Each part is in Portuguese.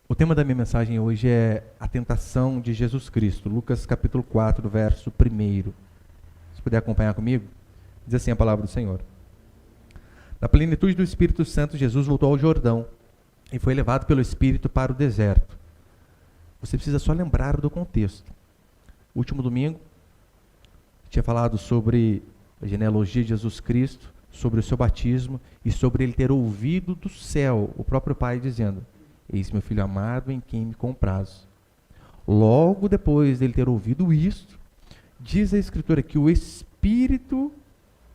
O tema da minha mensagem hoje é a tentação de Jesus Cristo, Lucas capítulo 4, verso 1. Se puder acompanhar comigo, diz assim a palavra do Senhor. Na plenitude do Espírito Santo, Jesus voltou ao Jordão e foi levado pelo Espírito para o deserto. Você precisa só lembrar do contexto. Último domingo, tinha falado sobre a genealogia de Jesus Cristo, sobre o seu batismo e sobre ele ter ouvido do céu o próprio Pai dizendo: eis meu filho amado em quem me comprazo. Logo depois dele ter ouvido isto, diz a Escritura que o Espírito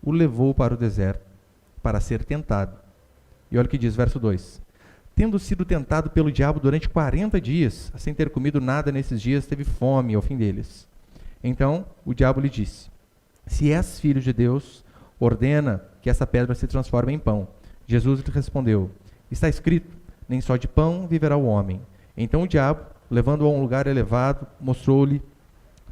o levou para o deserto para ser tentado. E olha o que diz, verso 2. Tendo sido tentado pelo diabo durante 40 dias, sem ter comido nada nesses dias, teve fome ao fim deles. Então o diabo lhe disse: se és filho de Deus, ordena que essa pedra se transforme em pão. Jesus lhe respondeu: está escrito, nem só de pão viverá o homem. Então o diabo, levando-o a um lugar elevado, mostrou-lhe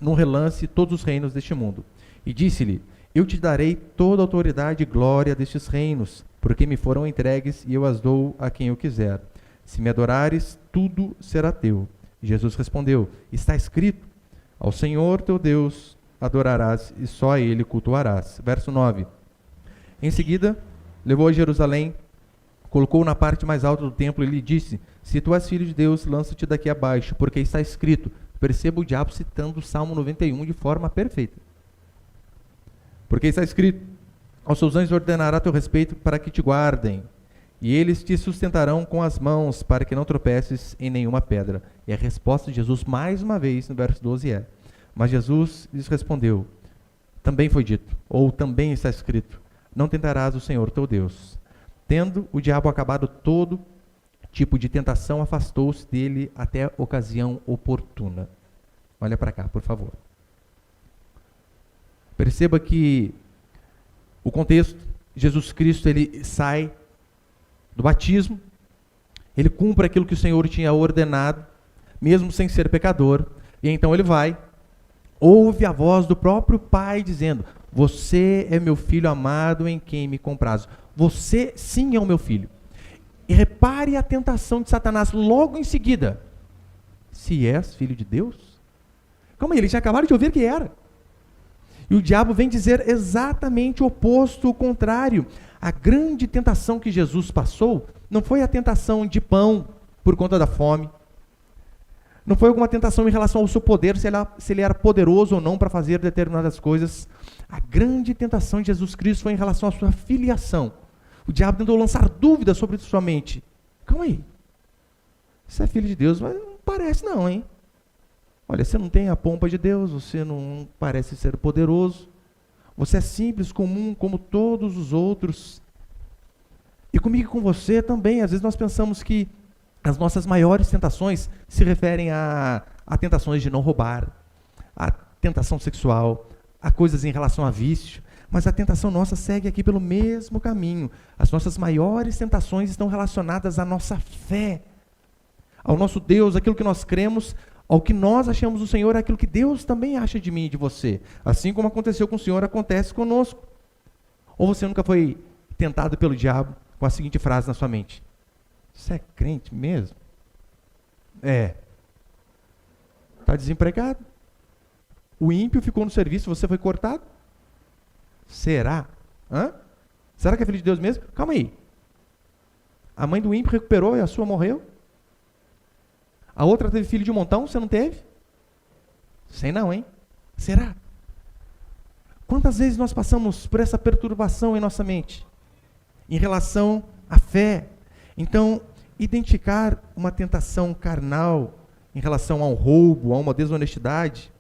num relance todos os reinos deste mundo. E disse-lhe: eu te darei toda a autoridade e glória destes reinos, porque me foram entregues e eu as dou a quem eu quiser. Se me adorares, tudo será teu. E Jesus respondeu: está escrito, ao Senhor teu Deus adorarás e só a ele cultuarás. Verso 9. Em seguida, levou a Jerusalém, colocou-o na parte mais alta do templo e lhe disse: se tu és filho de Deus, lança-te daqui abaixo, porque está escrito. Perceba o diabo citando o Salmo 91 de forma perfeita. Porque está escrito: aos seus anjos ordenará a teu respeito para que te guardem, e eles te sustentarão com as mãos, para que não tropeces em nenhuma pedra. E a resposta de Jesus, mais uma vez, no verso 12 é: mas Jesus lhes respondeu: também foi dito, ou também está escrito, não tentarás o Senhor teu Deus. Tendo o diabo acabado todo tipo de tentação, afastou-se dele até a ocasião oportuna. Olha para cá, por favor. Perceba que o contexto, Jesus Cristo, ele sai do batismo, ele cumpre aquilo que o Senhor tinha ordenado, mesmo sem ser pecador, e então ele vai, ouve a voz do próprio Pai dizendo: você é meu filho amado em quem me comprazo. Você sim é o meu filho. E repare a tentação de Satanás logo em seguida: se és filho de Deus? Calma aí, eles já acabaram de ouvir que era. E o diabo vem dizer exatamente o oposto, o contrário. A grande tentação que Jesus passou não foi a tentação de pão por conta da fome. Não foi alguma tentação em relação ao seu poder, se ele era poderoso ou não para fazer determinadas coisas. A grande tentação de Jesus Cristo foi em relação à sua filiação. O diabo tentou lançar dúvidas sobre sua mente. Calma aí. Você é filho de Deus, mas não parece não, hein? Olha, você não tem a pompa de Deus, você não parece ser poderoso. Você é simples, comum, como todos os outros. E comigo e com você também, às vezes nós pensamos que as nossas maiores tentações se referem a tentações de não roubar, a tentação sexual, a coisas em relação a vício. Mas a tentação nossa segue aqui pelo mesmo caminho. As nossas maiores tentações estão relacionadas à nossa fé, ao nosso Deus, aquilo que nós cremos, ao que nós achamos do Senhor, aquilo que Deus também acha de mim e de você. Assim como aconteceu com o Senhor, acontece conosco. Ou você nunca foi tentado pelo diabo com a seguinte frase na sua mente: você é crente mesmo? É. Está desempregado? O ímpio ficou no serviço, você foi cortado? Será? Hã? Será que é filho de Deus mesmo? Calma aí. A mãe do ímpio recuperou e a sua morreu? A outra teve filho de um montão, você não teve? Sei não, hein? Será? Quantas vezes nós passamos por essa perturbação em nossa mente em relação à fé? Então, identificar uma tentação carnal em relação a um roubo, a uma desonestidade,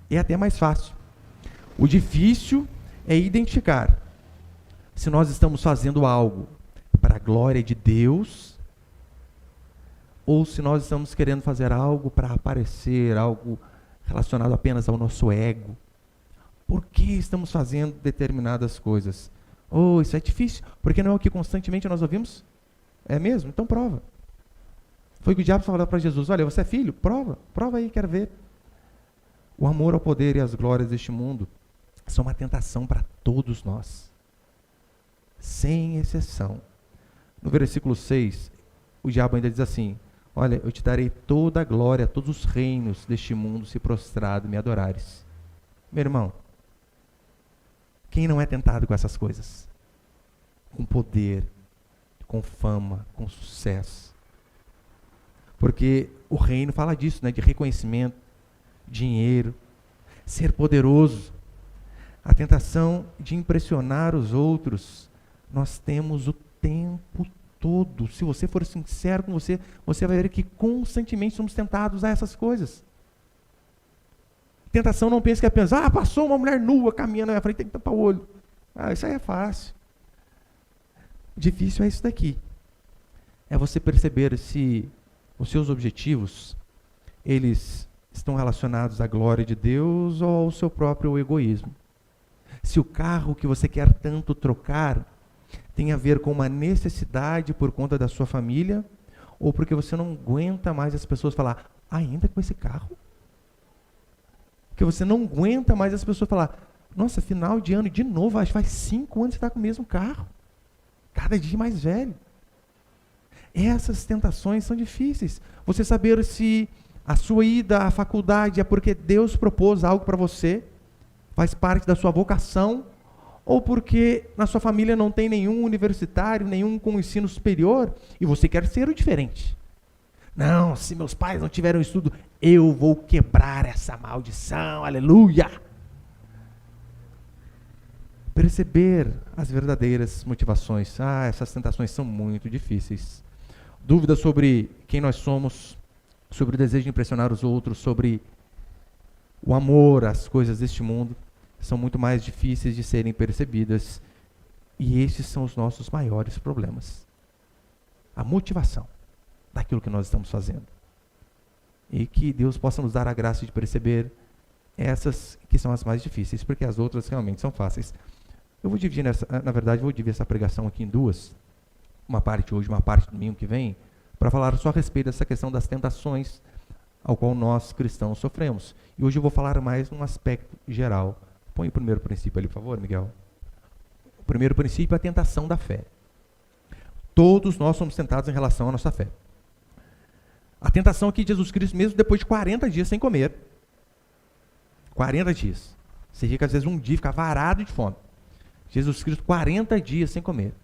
é até mais fácil. O difícil é identificar se nós estamos fazendo algo para a glória de Deus ou se nós estamos querendo fazer algo para aparecer, algo relacionado apenas ao nosso ego. Por que estamos fazendo determinadas coisas? Oh, isso é difícil, porque não é o que constantemente nós ouvimos? É mesmo? Então prova. Foi o que o diabo falou para Jesus: olha, você é filho? Prova aí, quero ver. O amor ao poder e às glórias deste mundo são uma tentação para todos nós, sem exceção. No versículo 6, o diabo ainda diz assim: olha, eu te darei toda a glória, todos os reinos deste mundo se prostrado me adorares. Meu irmão, quem não é tentado com essas coisas? Com poder, com fama, com sucesso. Porque o reino fala disso, né? De reconhecimento, dinheiro, ser poderoso. A tentação de impressionar os outros, nós temos o tempo todo. Se você for sincero com você, você vai ver que constantemente somos tentados a essas coisas. Tentação não pensa que é apenas, passou uma mulher nua caminhando na minha frente, tem que tampar o olho. Isso aí é fácil. Difícil é isso daqui. É você perceber se os seus objetivos, eles estão relacionados à glória de Deus ou ao seu próprio egoísmo. Se o carro que você quer tanto trocar tem a ver com uma necessidade por conta da sua família, ou porque você não aguenta mais as pessoas falar, ainda com esse carro? Porque você não aguenta mais as pessoas falar, nossa, final de ano de novo, acho que faz 5 anos que você está com o mesmo carro. Cada dia mais velho. Essas tentações são difíceis. Você saber se a sua ida à faculdade é porque Deus propôs algo para você, faz parte da sua vocação, ou porque na sua família não tem nenhum universitário, nenhum com ensino superior, e você quer ser o diferente. Não, se meus pais não tiveram estudo, eu vou quebrar essa maldição, aleluia! Perceber as verdadeiras motivações. Essas tentações são muito difíceis. Dúvidas sobre quem nós somos, sobre o desejo de impressionar os outros, sobre o amor às coisas deste mundo, são muito mais difíceis de serem percebidas. E esses são os nossos maiores problemas. A motivação daquilo que nós estamos fazendo. E que Deus possa nos dar a graça de perceber essas que são as mais difíceis, porque as outras realmente são fáceis. Eu vou dividir vou dividir essa pregação aqui em duas. Uma parte hoje, uma parte domingo que vem, para falar só a respeito dessa questão das tentações ao qual nós cristãos sofremos. E hoje eu vou falar mais num aspecto geral. Põe o primeiro princípio ali, por favor, Miguel. O primeiro princípio é a tentação da fé. Todos nós somos tentados em relação à nossa fé. A tentação aqui de Jesus Cristo, mesmo depois de 40 dias sem comer. 40 dias. Você fica, às vezes, um dia, fica varado de fome. Jesus Cristo, 40 dias sem comer.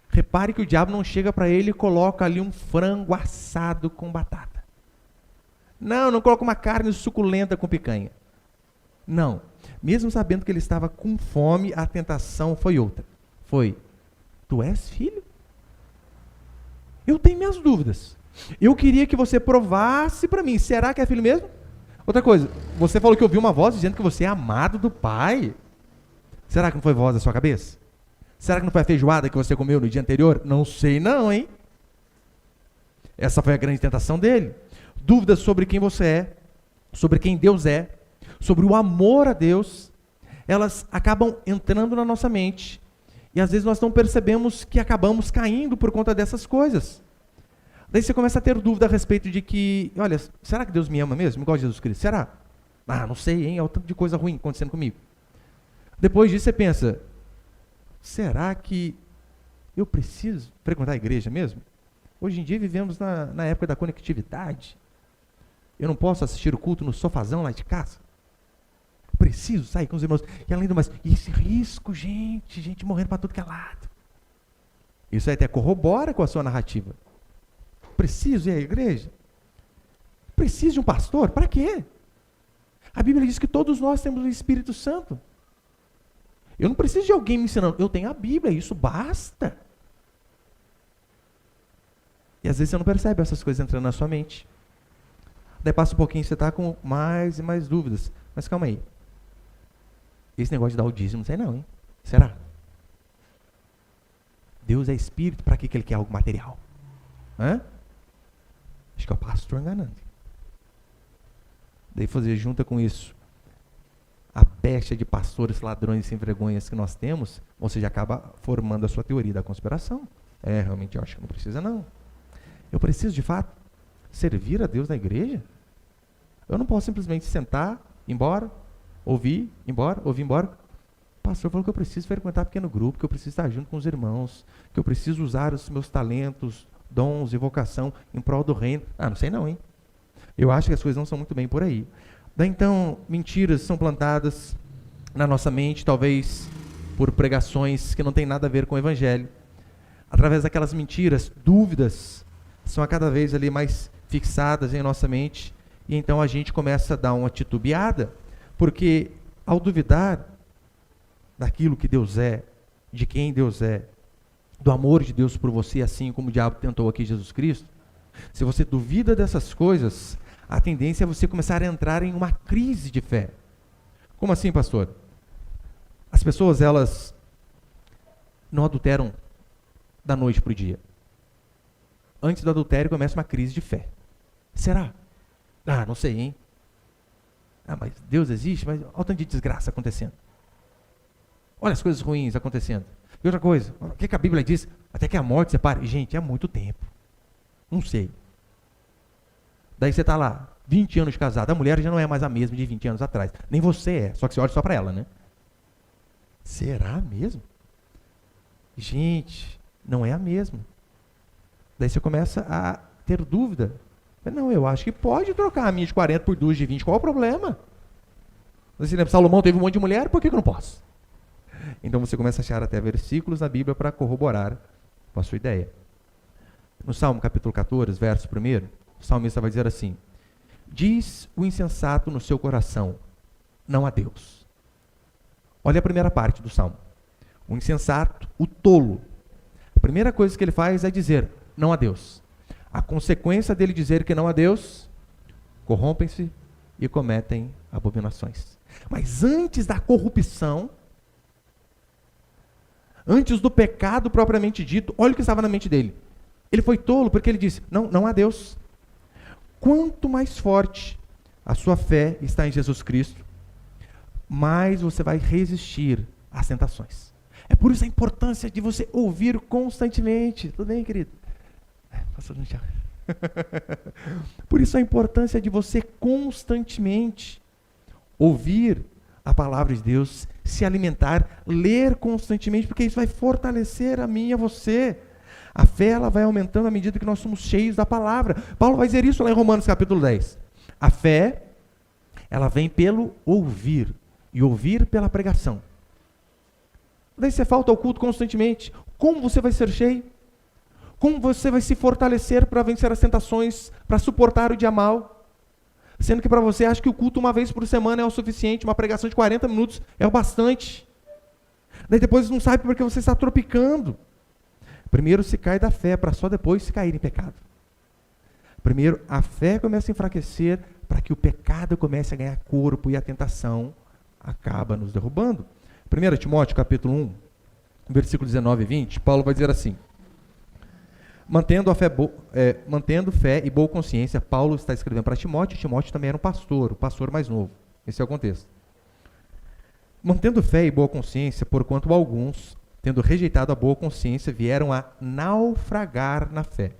Repare que o diabo não chega para ele e coloca ali um frango assado com batata. Não coloca uma carne suculenta com picanha. Não. Mesmo sabendo que ele estava com fome, a tentação foi outra. Foi, tu és filho? Eu tenho minhas dúvidas. Eu queria que você provasse para mim. Será que é filho mesmo? Outra coisa, você falou que ouviu uma voz dizendo que você é amado do Pai. Será que não foi voz da sua cabeça? Será que não foi a feijoada que você comeu no dia anterior? Não sei não, hein? Essa foi a grande tentação dele. Dúvidas sobre quem você é, sobre quem Deus é, sobre o amor a Deus, elas acabam entrando na nossa mente. E às vezes nós não percebemos que acabamos caindo por conta dessas coisas. Daí você começa a ter dúvida a respeito de que, olha, será que Deus me ama mesmo, igual Jesus Cristo? Será? Não sei, hein? É o tanto de coisa ruim acontecendo comigo. Depois disso você pensa, será que eu preciso frequentar a igreja mesmo? Hoje em dia vivemos na época da conectividade. Eu não posso assistir o culto no sofazão lá de casa. Preciso sair com os irmãos. E além do mais, esse risco, gente morrendo para tudo que é lado. Isso aí até corrobora com a sua narrativa. Preciso ir à igreja? Preciso de um pastor? Para quê? A Bíblia diz que todos nós temos o Espírito Santo. Eu não preciso de alguém me ensinando. Eu tenho a Bíblia, isso basta. E às vezes você não percebe essas coisas entrando na sua mente. Daí passa um pouquinho, você está com mais e mais dúvidas. Mas calma aí. Esse negócio de dar o dízimo, não sei não, hein? Será? Deus é Espírito, para que Ele quer algo material? Acho que é o pastor enganando. Daí fazer junta com isso a pecha de pastores, ladrões sem vergonhas que nós temos, você já acaba formando a sua teoria da conspiração. Realmente eu acho que não precisa não. Eu preciso de fato servir a Deus na igreja? Eu não posso simplesmente sentar, ir embora, ouvir embora. O pastor falou que eu preciso frequentar pequeno grupo, que eu preciso estar junto com os irmãos, que eu preciso usar os meus talentos, dons e vocação em prol do reino. Não sei não, hein? Eu acho que as coisas não são muito bem por aí. Daí então, mentiras são plantadas na nossa mente, talvez por pregações que não tem nada a ver com o evangelho. Através daquelas mentiras, dúvidas são a cada vez ali mais fixadas em nossa mente, e então a gente começa a dar uma titubeada, porque ao duvidar daquilo que Deus é, de quem Deus é, do amor de Deus por você, assim como o diabo tentou aqui Jesus Cristo, se você duvida dessas coisas, a tendência é você começar a entrar em uma crise de fé. Como assim, pastor? As pessoas, elas não adulteram da noite para o dia. Antes do adultério começa uma crise de fé. Será? Não sei, hein? Mas Deus existe? Mas olha o tanto de desgraça acontecendo. Olha as coisas ruins acontecendo. E outra coisa, o que a Bíblia diz? Até que a morte separe. Gente, é muito tempo. Não sei. Daí você está lá, 20 anos de casado. A mulher já não é mais a mesma de 20 anos atrás. Nem você é, só que você olha só para ela, né? Será mesmo? Gente, não é a mesma. Daí você começa a ter dúvida. Não, eu acho que pode trocar a minha de 40 por duas de 20. Qual é o problema? Você lembra, Salomão teve um monte de mulher, por que eu não posso? Então você começa a achar até versículos na Bíblia para corroborar com a sua ideia. No Salmo capítulo 14, verso 1, o salmista vai dizer assim: diz o insensato no seu coração, não há Deus. Olha a primeira parte do Salmo. O insensato, o tolo, a primeira coisa que ele faz é dizer, não há Deus. A consequência dele dizer que não há Deus, corrompem-se e cometem abominações. Mas antes da corrupção, antes do pecado propriamente dito, olha o que estava na mente dele. Ele foi tolo porque ele disse, não há Deus. Quanto mais forte a sua fé está em Jesus Cristo, mais você vai resistir às tentações. É por isso a importância de você ouvir constantemente. Tudo bem, querido? Por isso a importância de você constantemente ouvir a palavra de Deus, se alimentar, ler constantemente, porque isso vai fortalecer a mim e a você. A fé, ela vai aumentando à medida que nós somos cheios da palavra. Paulo vai dizer isso lá em Romanos capítulo 10. A fé, ela vem pelo ouvir, e ouvir pela pregação. Daí você falta ao culto constantemente. Como você vai ser cheio? Como você vai se fortalecer para vencer as tentações, para suportar o dia mal? Sendo que para você, acha que o culto uma vez por semana é o suficiente, uma pregação de 40 minutos é o bastante. Daí depois não sabe porque você está tropicando. Primeiro se cai da fé, para só depois se cair em pecado. Primeiro, a fé começa a enfraquecer, para que o pecado comece a ganhar corpo e a tentação acaba nos derrubando. 1 Timóteo capítulo 1, versículo 19 e 20, Paulo vai dizer assim: mantendo fé e boa consciência, Paulo está escrevendo para Timóteo. Timóteo também era um pastor, o pastor mais novo. Esse é o contexto. Mantendo fé e boa consciência, porquanto alguns, tendo rejeitado a boa consciência, vieram a naufragar na fé.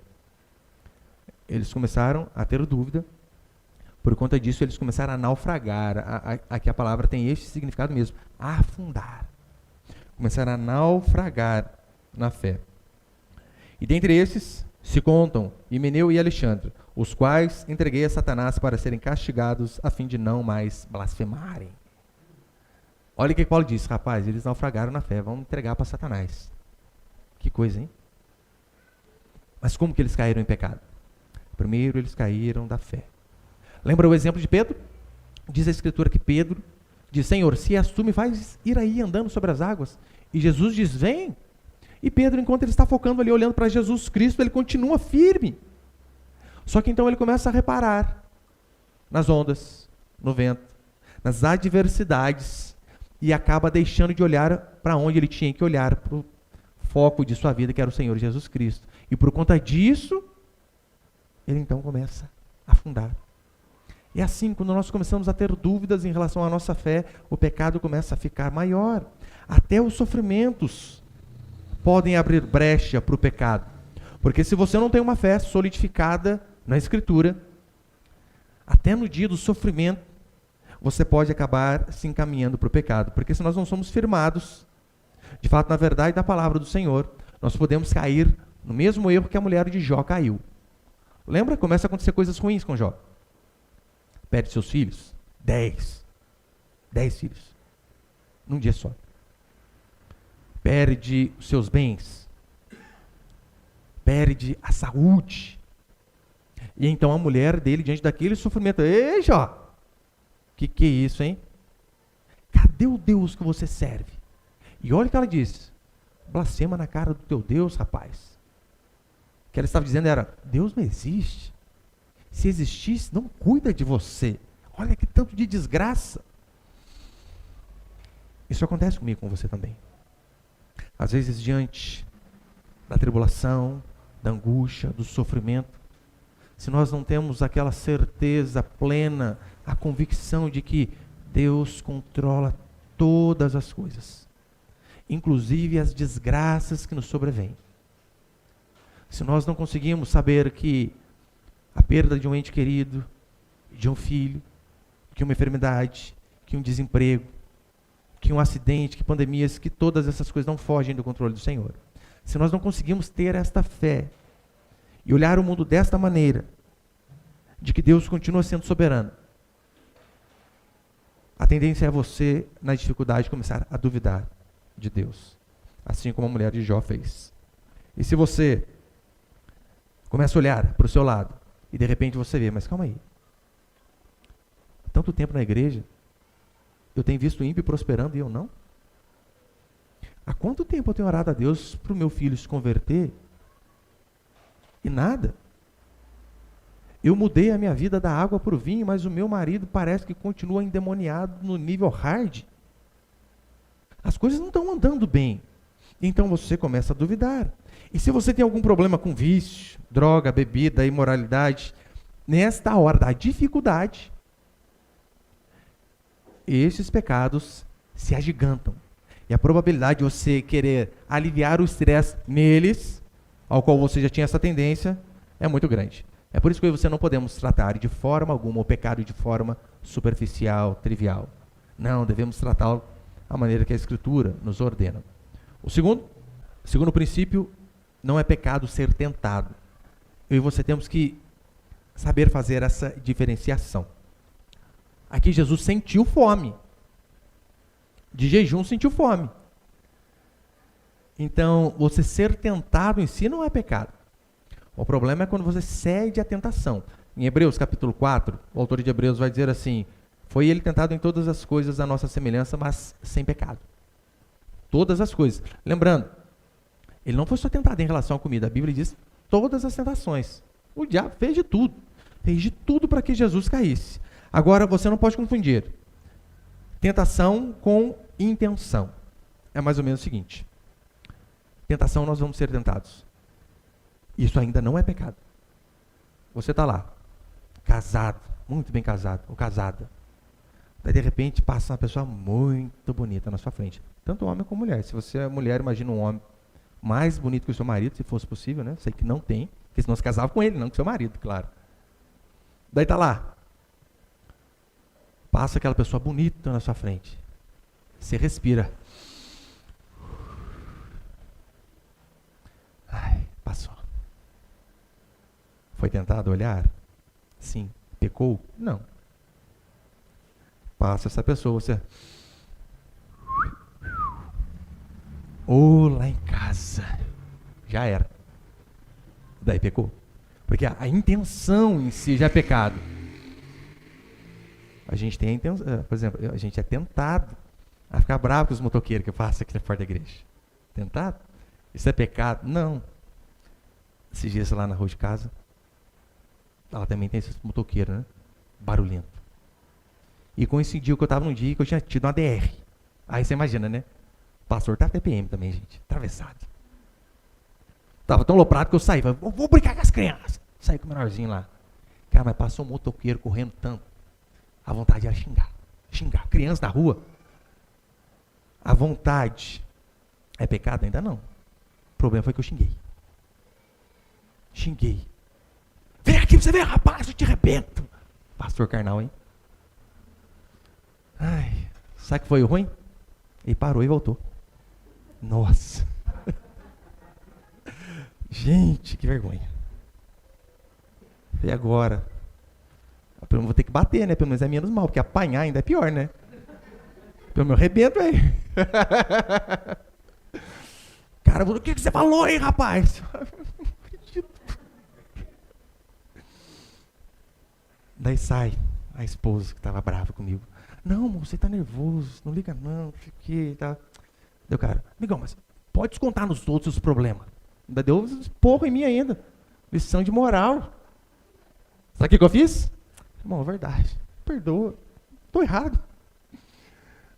Eles começaram a ter dúvida, por conta disso eles começaram a naufragar. Aqui a palavra tem este significado mesmo, afundar. Começaram a naufragar na fé. E dentre esses se contam Himeneu e Alexandre, os quais entreguei a Satanás para serem castigados, a fim de não mais blasfemarem. Olha o que Paulo disse, rapaz, eles naufragaram na fé, vamos entregar para Satanás. Que coisa, hein? Mas como que eles caíram em pecado? Primeiro eles caíram da fé. Lembra o exemplo de Pedro? Diz a Escritura que Pedro diz, Senhor, se és tu, me faz ir aí andando sobre as águas. E Jesus diz, vem. E Pedro, enquanto ele está focando ali, olhando para Jesus Cristo, ele continua firme. Só que então ele começa a reparar nas ondas, no vento, nas adversidades, e acaba deixando de olhar para onde ele tinha que olhar, para o foco de sua vida, que era o Senhor Jesus Cristo. E por conta disso, ele então começa a afundar. E assim, quando nós começamos a ter dúvidas em relação à nossa fé, o pecado começa a ficar maior. Até os sofrimentos podem abrir brecha para o pecado. Porque se você não tem uma fé solidificada na Escritura, até no dia do sofrimento, você pode acabar se encaminhando para o pecado. Porque se nós não somos firmados, de fato, na verdade da palavra do Senhor, nós podemos cair No mesmo erro que a mulher de Jó caiu. Lembra? Começa a acontecer coisas ruins com Jó. Perde seus filhos. 10 filhos. Num dia só. Perde os seus bens. Perde a saúde. E então a mulher dele, diante daquele sofrimento, ei, Jó, que é isso, hein? Cadê o Deus que você serve? E olha o que ela disse. Blasfema na cara do teu Deus, rapaz. O que ela estava dizendo era, Deus não existe. Se existisse, não cuida de você. Olha que tanto de desgraça. Isso acontece comigo, com você também. Às vezes, diante da tribulação, da angústia, do sofrimento, se nós não temos aquela certeza plena, a convicção de que Deus controla todas as coisas, inclusive as desgraças que nos sobrevêm. Se nós não conseguimos saber que a perda de um ente querido, de um filho, que uma enfermidade, que um desemprego, que um acidente, que pandemias, que todas essas coisas não fogem do controle do Senhor. Se nós não conseguimos ter esta fé e olhar o mundo desta maneira, de que Deus continua sendo soberano, a tendência é você, na dificuldade, começar a duvidar de Deus, assim como a mulher de Jó fez. E se você começa a olhar para o seu lado, e de repente você vê, mas calma aí, tanto tempo na igreja, eu tenho visto o ímpio prosperando e eu não? Há quanto tempo eu tenho orado a Deus para o meu filho se converter? E nada. Eu mudei a minha vida da água para o vinho, mas o meu marido parece que continua endemoniado no nível hard. As coisas não estão andando bem. Então você começa a duvidar. E se você tem algum problema com vício, droga, bebida, imoralidade, nesta hora da dificuldade, esses pecados se agigantam. E a probabilidade de você querer aliviar o estresse neles, ao qual você já tinha essa tendência, é muito grande. É por isso que você não podemos tratar de forma alguma o pecado de forma superficial, trivial. Não, devemos tratá-lo da maneira que a Escritura nos ordena. O segundo princípio, não é pecado ser tentado. Eu e você temos que saber fazer essa diferenciação. Aqui Jesus sentiu fome. De jejum sentiu fome. Então, você ser tentado em si não é pecado. O problema é quando você cede à tentação. Em Hebreus capítulo 4, o autor de Hebreus vai dizer assim, foi ele tentado em todas as coisas à nossa semelhança, mas sem pecado. Todas as coisas. Lembrando, ele não foi só tentado em relação à comida. A Bíblia diz todas as tentações. O diabo fez de tudo. Fez de tudo para que Jesus caísse. Agora, você não pode confundir tentação com intenção. É mais ou menos o seguinte. Tentação, nós vamos ser tentados. Isso ainda não é pecado. Você está lá, casado, muito bem casado, ou casada. Daí, de repente, passa uma pessoa muito bonita na sua frente. Tanto homem como mulher. Se você é mulher, imagina um homem mais bonito que o seu marido, se fosse possível, né? Sei que não tem, porque senão se casava com ele, não com o seu marido, claro. Daí está lá. Passa aquela pessoa bonita na sua frente. Você respira. Ai, passou. Foi tentado olhar? Sim. Pecou? Não. Passa essa pessoa, você... Ou lá em casa. Já era. Daí pecou. Porque a intenção em si já é pecado. A gente tem a intenção, por exemplo, a gente é tentado a ficar bravo com os motoqueiros que passam aqui na porta da igreja. Tentado? Isso é pecado? Não. Esses dias lá na rua de casa, ela também tem esses motoqueiros, né? Barulhento. E coincidiu que eu estava num dia que eu tinha tido uma DR. Aí você imagina, né? O pastor tá TPM também, gente. Atravessado. Tava tão loprado que eu saí. Falei, vou brincar com as crianças. Saí com o menorzinho lá. Cara, mas passou um motoqueiro correndo tanto. A vontade era xingar. Xingar. Criança na rua. A vontade é pecado? Ainda não. O problema foi que eu xinguei. Xinguei. Vem aqui pra você ver, rapaz, eu te arrebento. Pastor carnal, hein? Ai, sabe o que foi ruim? Ele parou e voltou. Nossa. Gente, que vergonha. E agora? Eu vou ter que bater, né? Pelo menos é menos mal, porque apanhar ainda é pior, né? Pelo meu arrebento aí. Cara, o que você falou aí, rapaz? Daí sai a esposa que estava brava comigo. Não, amor, você tá nervoso, não liga não, que tá. Deu cara, amigão, mas pode descontar nos outros os problemas. Ainda deu porra em mim ainda. Lição de moral. Sabe o que eu fiz? Irmão, é verdade. Perdoa. Tô errado.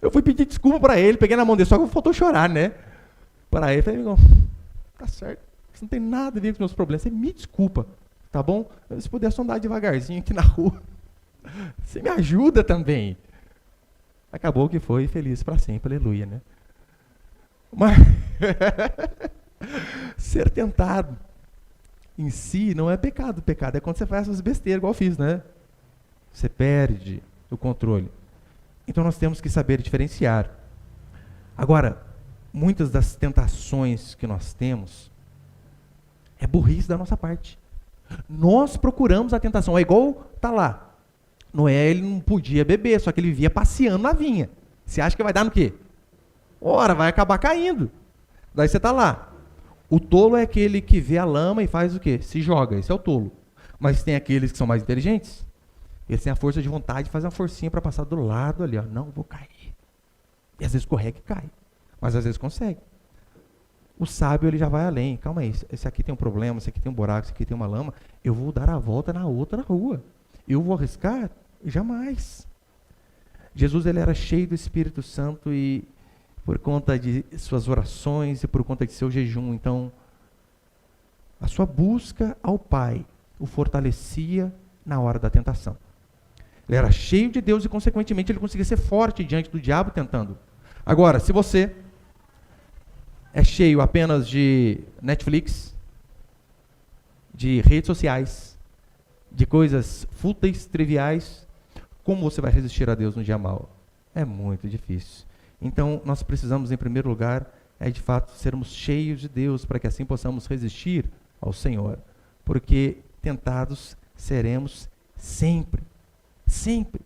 Eu fui pedir desculpa para ele, peguei na mão dele, só que faltou chorar, né? Para ele, falei, amigão, tá certo. Isso não tem nada a ver com os meus problemas. Você me desculpa, tá bom? Se puder só andar devagarzinho aqui na rua. Você me ajuda também. Acabou que foi feliz para sempre, aleluia, né? Mas ser tentado em si não é pecado. Pecado é quando você faz essas besteiras, igual eu fiz, né? Você perde o controle. Então nós temos que saber diferenciar. Agora, muitas das tentações que nós temos é burrice da nossa parte. Nós procuramos a tentação. É igual tá lá. Noé, ele não podia beber, só que ele vivia passeando na vinha. Você acha que vai dar no quê? Ora, vai acabar caindo. Daí você tá lá. O tolo é aquele que vê a lama e faz o quê? Se joga. Esse é o tolo. Mas tem aqueles que são mais inteligentes. Eles têm a força de vontade de fazer uma forcinha para passar do lado ali. Ó. Não, vou cair. E às vezes escorrega e cai. Mas às vezes consegue. O sábio, ele já vai além. Calma aí, esse aqui tem um problema, esse aqui tem um buraco, esse aqui tem uma lama. Eu vou dar a volta na outra rua. Eu vou arriscar? Jamais. Jesus, ele era cheio do Espírito Santo e por conta de suas orações e por conta de seu jejum, então, a sua busca ao Pai o fortalecia na hora da tentação. Ele era cheio de Deus e, consequentemente, ele conseguia ser forte diante do diabo tentando. Agora, se você é cheio apenas de Netflix, de redes sociais, de coisas fúteis, triviais, como você vai resistir a Deus no dia mau? É muito difícil. Então, nós precisamos, em primeiro lugar, de fato, sermos cheios de Deus, para que assim possamos resistir ao Senhor. Porque tentados seremos sempre. Sempre.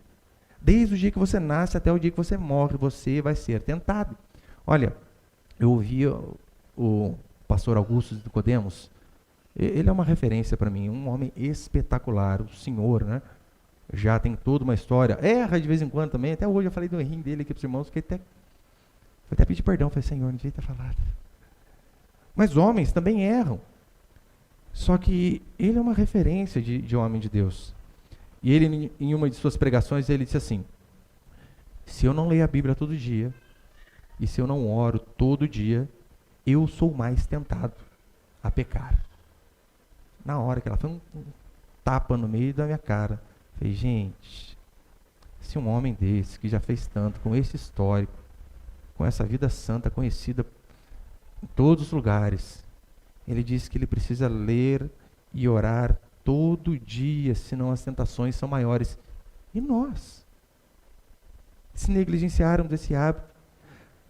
Desde o dia que você nasce até o dia que você morre, você vai ser tentado. Olha, eu ouvi o pastor Augusto de Nicodemos. Ele é uma referência para mim, um homem espetacular, o senhor, né? Já tem toda uma história. Erra de vez em quando também. Até hoje eu falei do errinho dele aqui para os irmãos, que até pedi perdão. Falei, Senhor, não devia ter falado. Mas homens também erram. Só que ele é uma referência de homem de Deus. E ele, em uma de suas pregações, ele disse assim: se eu não leio a Bíblia todo dia, e se eu não oro todo dia, eu sou mais tentado a pecar. Na hora que ela foi um tapa no meio da minha cara. Falei, gente, se um homem desse, que já fez tanto, com esse histórico, com essa vida santa conhecida em todos os lugares, ele diz que ele precisa ler e orar todo dia, senão as tentações são maiores. E nós? Se negligenciarmos esse hábito.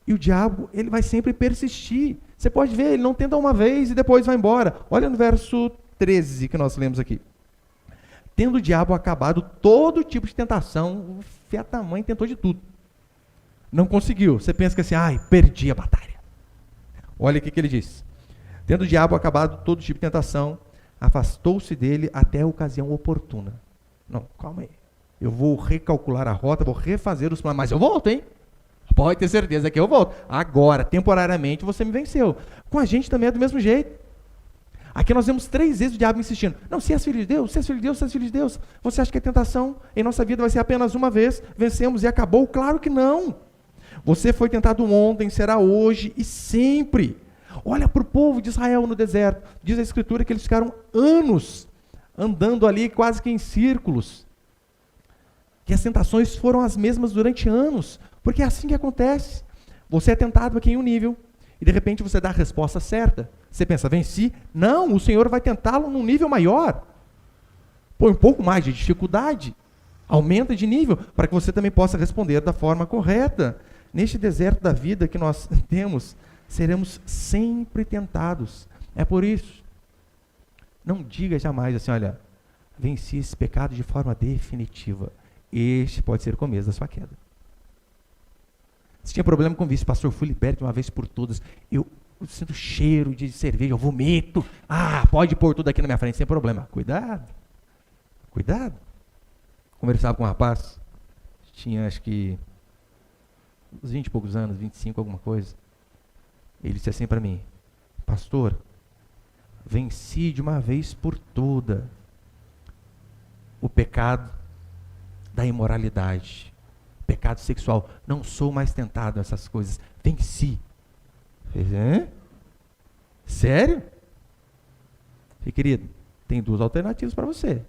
E o diabo, ele vai sempre persistir. Você pode ver, ele não tenta uma vez e depois vai embora. Olha no verso 13 que nós lemos aqui. Tendo o diabo acabado todo tipo de tentação, o filho da mãe tentou de tudo. Não conseguiu. Você pensa que assim, perdi a batalha. Olha o que ele diz. Tendo o diabo acabado todo tipo de tentação, afastou-se dele até a ocasião oportuna. Não, calma aí. Eu vou recalcular a rota, vou refazer os planos, mas eu volto, hein? Pode ter certeza que eu volto. Agora, temporariamente, você me venceu. Com a gente também é do mesmo jeito. Aqui nós vemos 3 vezes o diabo insistindo. Não, se és filho de Deus, se és filho de Deus, se és filho de Deus. Você acha que a tentação em nossa vida vai ser apenas uma vez? Vencemos e acabou? Claro que não. Você foi tentado ontem, será hoje e sempre. Olha para o povo de Israel no deserto. Diz a Escritura que eles ficaram anos andando ali quase que em círculos. Que as tentações foram as mesmas durante anos. Porque é assim que acontece. Você é tentado aqui em um nível e de repente você dá a resposta certa. Você pensa, venci? Não, o Senhor vai tentá-lo num nível maior. Põe um pouco mais de dificuldade. Aumenta de nível para que você também possa responder da forma correta. Neste deserto da vida que nós temos, seremos sempre tentados. É por isso Não diga jamais assim, olha, venci esse pecado de forma definitiva. Este pode ser o começo da sua queda. Se tinha problema com vício, pastor, fui liberto de uma vez por todas. Eu sinto cheiro de cerveja, eu vomito. Pode pôr tudo aqui na minha frente, sem problema. Cuidado. Cuidado. Conversava com um rapaz, tinha acho que uns 20 e poucos anos, 25, alguma coisa. Ele disse assim para mim, pastor, venci de uma vez por toda o pecado da imoralidade, pecado sexual. Não sou mais tentado a essas coisas. Venci. Falei, sério? Falei, querido, tem duas alternativas para você.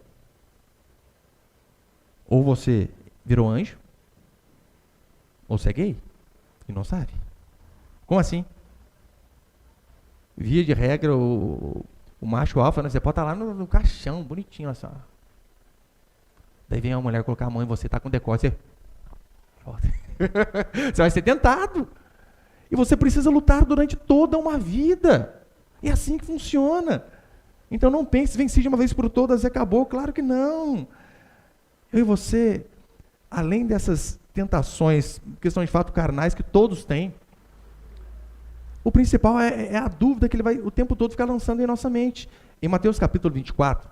Ou você virou anjo, ou você é gay e não sabe. Como assim? Via de regra, o macho alfa, né? Você pode estar lá no caixão, bonitinho, assim, ó. Daí vem uma mulher colocar a mão em você, tá com decote, você vai ser tentado. E você precisa lutar durante toda uma vida. É assim que funciona. Então não pense, venci de uma vez por todas e acabou. Claro que não. Eu e você, além dessas tentações, que são de fato carnais, que todos têm, o principal é a dúvida que ele vai o tempo todo ficar lançando em nossa mente. Em Mateus capítulo 24,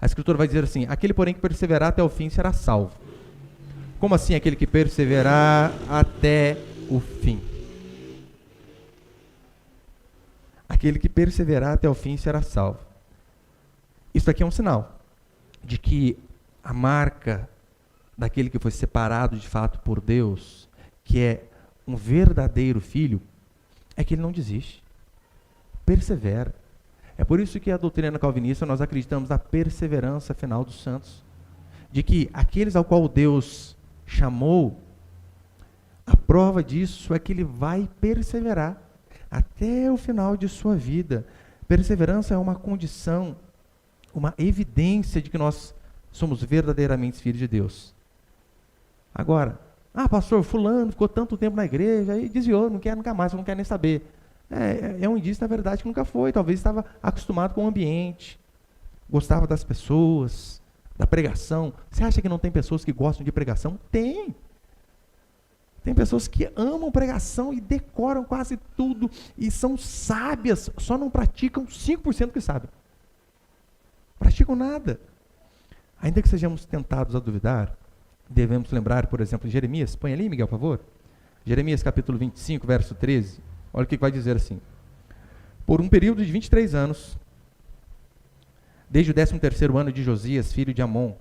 a Escritura vai dizer assim, aquele porém que perseverar até o fim será salvo. Como assim aquele que perseverar até o fim? Aquele que perseverar até o fim será salvo. Isso aqui é um sinal de que a marca daquele que foi separado de fato por Deus, que é um verdadeiro filho, é que ele não desiste. Persevera. É por isso que a doutrina calvinista, nós acreditamos na perseverança final dos santos. De que aqueles ao qual Deus chamou, a prova disso é que ele vai perseverar até o final de sua vida. Perseverança é uma condição, uma evidência de que nós somos verdadeiramente filhos de Deus. Agora, pastor, fulano ficou tanto tempo na igreja e desviou, não quer nunca mais, não quer nem saber. É um indício, na verdade, que nunca foi. Talvez estava acostumado com o ambiente, gostava das pessoas, da pregação. Você acha que não tem pessoas que gostam de pregação? Tem. Tem pessoas que amam pregação e decoram quase tudo e são sábias, só não praticam 5% que sabem. Praticam nada. Ainda que sejamos tentados a duvidar, devemos lembrar, por exemplo, Jeremias. Põe ali, Miguel, por favor. Jeremias capítulo 25, verso 13. Olha o que vai dizer assim. Por um período de 23 anos, desde o 13º ano de Josias, filho de Amon,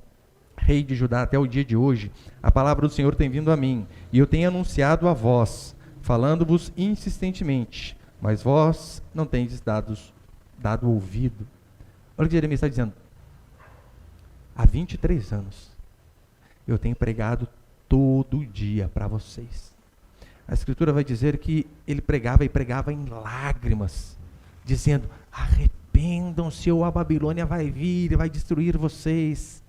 rei de Judá, até o dia de hoje, a palavra do Senhor tem vindo a mim, e eu tenho anunciado a vós, falando-vos insistentemente, mas vós não tendes dado ouvido. Olha o que Jeremias está dizendo. Há 23 anos, eu tenho pregado todo dia para vocês. A Escritura vai dizer que ele pregava e pregava em lágrimas, dizendo, arrependam-se ou a Babilônia vai vir e vai destruir vocês.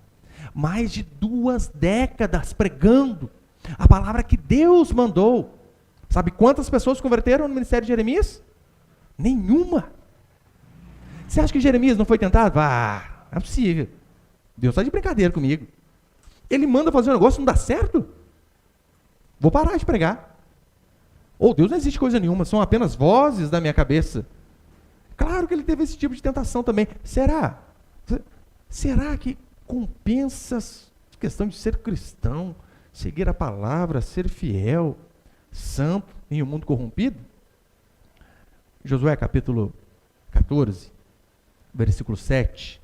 Mais de 2 décadas pregando a palavra que Deus mandou. Sabe quantas pessoas se converteram no ministério de Jeremias? Nenhuma. Você acha que Jeremias não foi tentado? Não é possível. Deus está de brincadeira comigo. Ele manda fazer um negócio, não dá certo? Vou parar de pregar. Deus não existe coisa nenhuma, são apenas vozes da minha cabeça. Claro que ele teve esse tipo de tentação também. Será? Será que compensa a questão de ser cristão, seguir a palavra, ser fiel, santo em um mundo corrompido? Josué capítulo 14, versículo 7,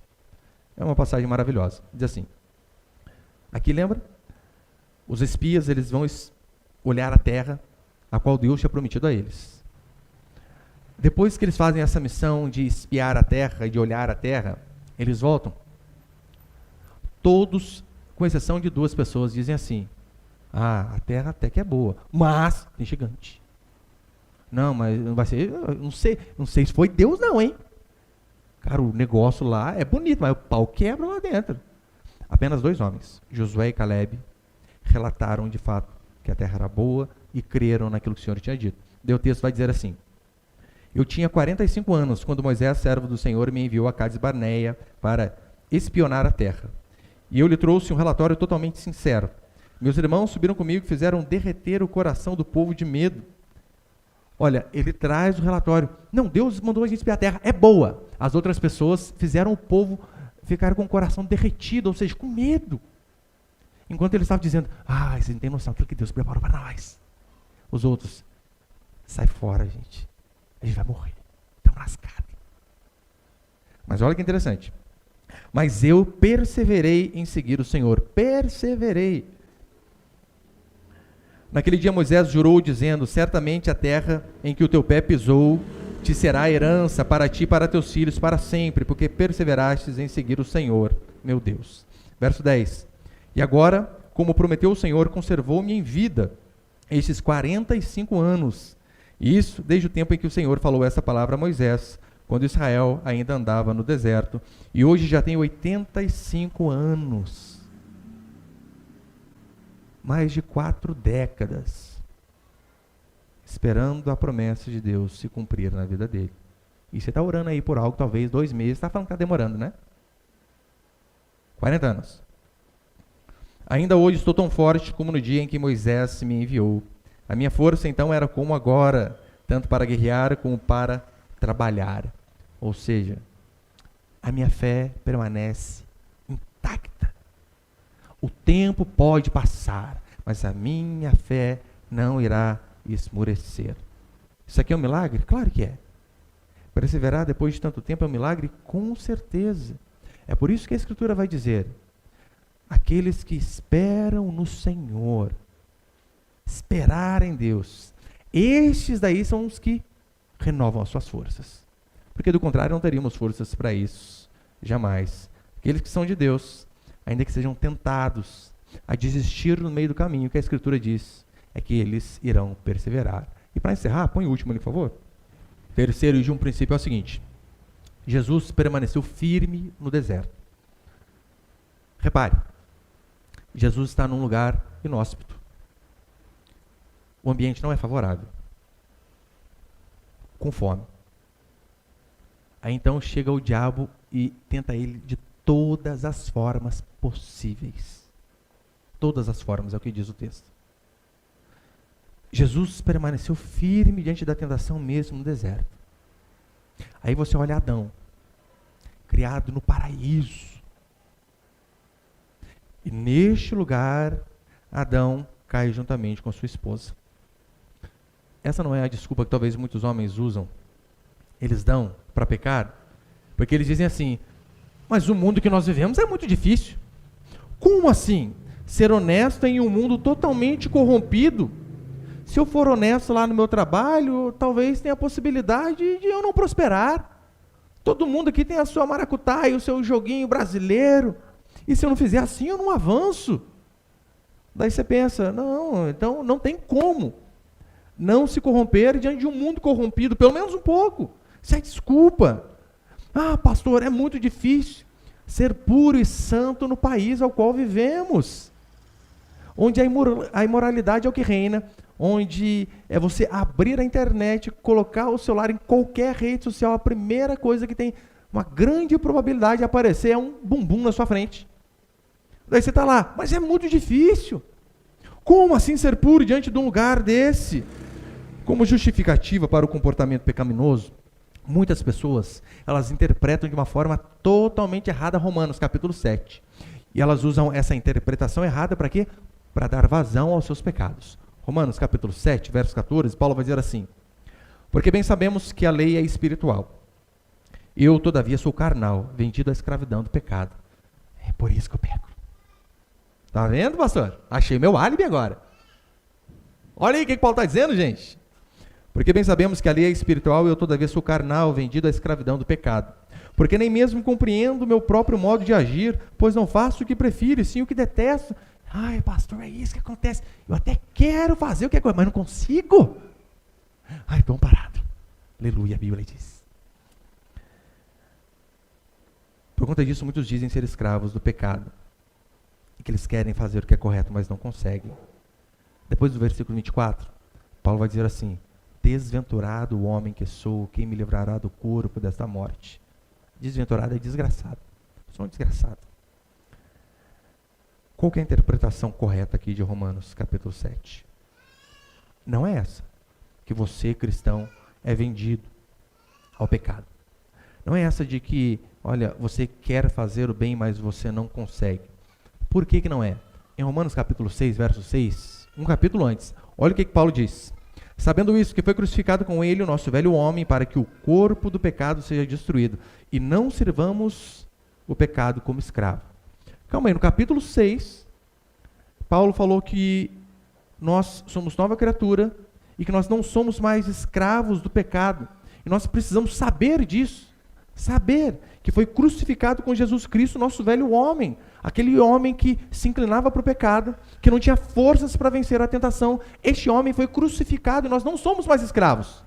é uma passagem maravilhosa. Diz assim, aqui lembra? Os espias, eles vão olhar a terra, a qual Deus tinha prometido a eles. Depois que eles fazem essa missão de espiar a terra e de olhar a terra, eles voltam. Todos, com exceção de 2 pessoas, dizem assim, a terra até que é boa, mas tem gigante. Não, mas não vai ser, não sei se foi Deus não, hein? Cara, o negócio lá é bonito, mas o pau quebra lá dentro. Apenas 2 homens, Josué e Caleb, relataram de fato que a terra era boa e creram naquilo que o Senhor tinha dito. Daí o texto vai dizer assim, Eu tinha 45 anos quando Moisés, servo do Senhor, me enviou a Cades Barneia para espionar a terra. E eu lhe trouxe um relatório totalmente sincero. Meus irmãos subiram comigo e fizeram derreter o coração do povo de medo. Olha, ele traz o relatório. Não, Deus mandou a gente espiar a terra, é boa. As outras pessoas fizeram o povo ficar com o coração derretido, ou seja, com medo. Enquanto ele estava dizendo, vocês não têm noção daquilo que Deus preparou para nós. Os outros, sai fora, gente. A gente vai morrer. Estamos lascados. Mas olha que interessante. Mas eu perseverei em seguir o Senhor. Perseverei. Naquele dia Moisés jurou dizendo, certamente a terra em que o teu pé pisou te será herança para ti e para teus filhos para sempre, porque perseverastes em seguir o Senhor, meu Deus. Verso 10. E agora, como prometeu o Senhor, conservou-me em vida estes 45 anos. E isso desde o tempo em que o Senhor falou essa palavra a Moisés, quando Israel ainda andava no deserto. E hoje já tem 85 anos. Mais de 4 décadas. Esperando a promessa de Deus se cumprir na vida dele. E você está orando aí por algo, talvez 2 meses, está falando que está demorando, né? 40 anos. Ainda hoje estou tão forte como no dia em que Moisés me enviou. A minha força então era como agora, tanto para guerrear como para trabalhar. Ou seja, a minha fé permanece intacta. O tempo pode passar, mas a minha fé não irá esmorecer. Isso aqui é um milagre? Claro que é. Perseverar depois de tanto tempo é um milagre? Com certeza. É por isso que a Escritura vai dizer, aqueles que esperam no Senhor, esperar em Deus, estes daí são os que renovam as suas forças. Porque do contrário não teríamos forças para isso, jamais. Aqueles que são de Deus, ainda que sejam tentados a desistir no meio do caminho, o que a Escritura diz é que eles irão perseverar. E para encerrar, põe o último ali, por favor. Terceiro e de um princípio é o seguinte, Jesus permaneceu firme no deserto. Repare, Jesus está num lugar inóspito. O ambiente não é favorável. Com fome. Aí então chega o diabo e tenta ele de todas as formas possíveis. Todas as formas, é o que diz o texto. Jesus permaneceu firme diante da tentação mesmo no deserto. Aí você olha Adão, criado no paraíso. E neste lugar, Adão cai juntamente com sua esposa. Essa não é a desculpa que talvez muitos homens usam. Eles dão para pecar, porque eles dizem assim, mas o mundo que nós vivemos é muito difícil. Como assim? Ser honesto em um mundo totalmente corrompido? Se eu for honesto lá no meu trabalho, talvez tenha a possibilidade de eu não prosperar. Todo mundo aqui tem a sua maracutaia, o seu joguinho brasileiro. E se eu não fizer assim, eu não avanço. Daí você pensa, não, então não tem como não se corromper diante de um mundo corrompido, pelo menos um pouco. Isso é desculpa. Pastor, é muito difícil ser puro e santo no país ao qual vivemos. Onde a imoralidade é o que reina, onde é você abrir a internet, colocar o celular em qualquer rede social, a primeira coisa que tem uma grande probabilidade de aparecer é um bumbum na sua frente. Daí você está lá, mas é muito difícil. Como assim ser puro diante de um lugar desse? Como justificativa para o comportamento pecaminoso, muitas pessoas, elas interpretam de uma forma totalmente errada Romanos, capítulo 7. E elas usam essa interpretação errada para quê? Para dar vazão aos seus pecados. Romanos, capítulo 7, verso 14, Paulo vai dizer assim, porque bem sabemos que a lei é espiritual. Eu, todavia, sou carnal, vendido à escravidão do pecado. É por isso que eu peco. Tá vendo, pastor? Achei meu álibi agora. Olha aí o que Paulo está dizendo, gente. Porque bem sabemos que a lei é espiritual e eu, todavia, sou carnal, vendido à escravidão do pecado. Porque nem mesmo compreendo o meu próprio modo de agir, pois não faço o que prefiro, e sim o que detesto. Ai, pastor, é isso que acontece. Eu até quero fazer o que é coisa, mas não consigo. Ai, estou parado. Aleluia, a Bíblia diz. Por conta disso, muitos dizem ser escravos do pecado. E que eles querem fazer o que é correto, mas não conseguem. Depois do versículo 24, Paulo vai dizer assim, Desventurado o homem que sou, quem me livrará do corpo desta morte? Desventurado é desgraçado. Sou um desgraçado. Qual que é a interpretação correta aqui de Romanos capítulo 7? Não é essa, que você, cristão, é vendido ao pecado. Não é essa de que, olha, você quer fazer o bem, mas você não consegue. Por que não é? Em Romanos capítulo 6, verso 6, um capítulo antes, olha o que Paulo diz. Sabendo isso, que foi crucificado com ele o nosso velho homem, para que o corpo do pecado seja destruído, e não sirvamos o pecado como escravo. Calma aí, no capítulo 6, Paulo falou que nós somos nova criatura, e que nós não somos mais escravos do pecado, e nós precisamos saber disso. Saber que foi crucificado com Jesus Cristo, nosso velho homem, aquele homem que se inclinava para o pecado, que não tinha forças para vencer a tentação. Este homem foi crucificado e nós não somos mais escravos.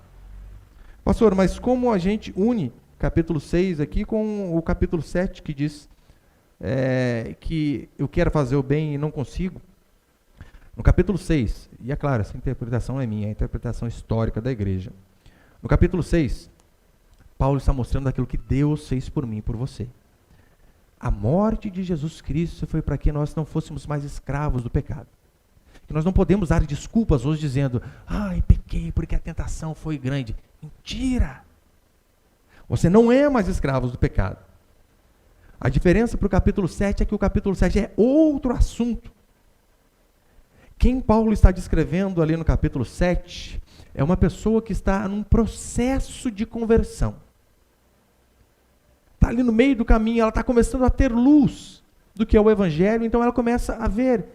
Pastor, mas como a gente une capítulo 6 aqui com o capítulo 7 que diz que eu quero fazer o bem e não consigo? No capítulo 6, e é claro, essa interpretação é minha, é a interpretação histórica da igreja. No capítulo 6, Paulo está mostrando aquilo que Deus fez por mim e por você. A morte de Jesus Cristo foi para que nós não fôssemos mais escravos do pecado. Que nós não podemos dar desculpas hoje dizendo, pequei porque a tentação foi grande. Mentira! Você não é mais escravo do pecado. A diferença para o capítulo 7 é que o capítulo 7 é outro assunto. Quem Paulo está descrevendo ali no capítulo 7 é uma pessoa que está num processo de conversão. Está ali no meio do caminho, ela está começando a ter luz do que é o Evangelho, então ela começa a ver,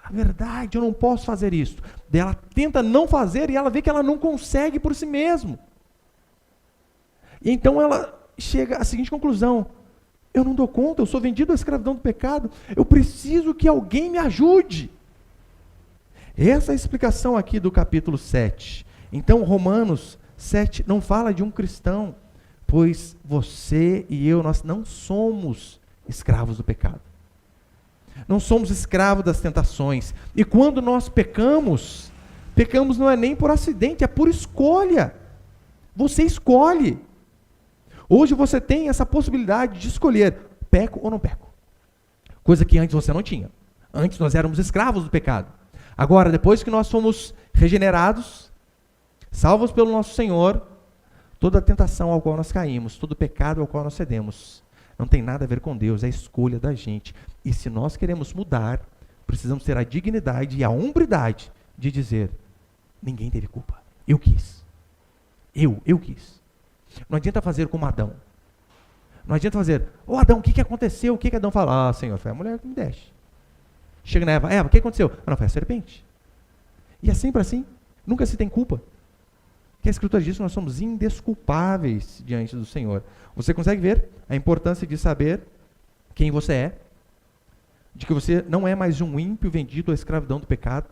a verdade, eu não posso fazer isso. Daí ela tenta não fazer e ela vê que ela não consegue por si mesma. E então ela chega à seguinte conclusão, eu não dou conta, eu sou vendido à escravidão do pecado, eu preciso que alguém me ajude. Essa é a explicação aqui do capítulo 7. Então, Romanos 7 não fala de um cristão, pois você e eu, nós não somos escravos do pecado. Não somos escravos das tentações. E quando nós pecamos não é nem por acidente, é por escolha. Você escolhe. Hoje você tem essa possibilidade de escolher, peco ou não peco. Coisa que antes você não tinha. Antes nós éramos escravos do pecado. Agora, depois que nós fomos regenerados, salvos pelo nosso Senhor, toda tentação ao qual nós caímos, todo pecado ao qual nós cedemos, não tem nada a ver com Deus, é a escolha da gente. E se nós queremos mudar, precisamos ter a dignidade e a hombridade de dizer, ninguém teve culpa, eu quis. Eu quis. Não adianta fazer como Adão. Não adianta fazer, Adão, o que aconteceu? O que Adão fala? Senhor, foi a mulher que me deste. Chega na Eva, o que aconteceu? Não, foi a serpente. E é sempre assim, nunca se tem culpa. Que a Escritura diz que nós somos indesculpáveis diante do Senhor. Você consegue ver a importância de saber quem você é, de que você não é mais um ímpio vendido à escravidão do pecado,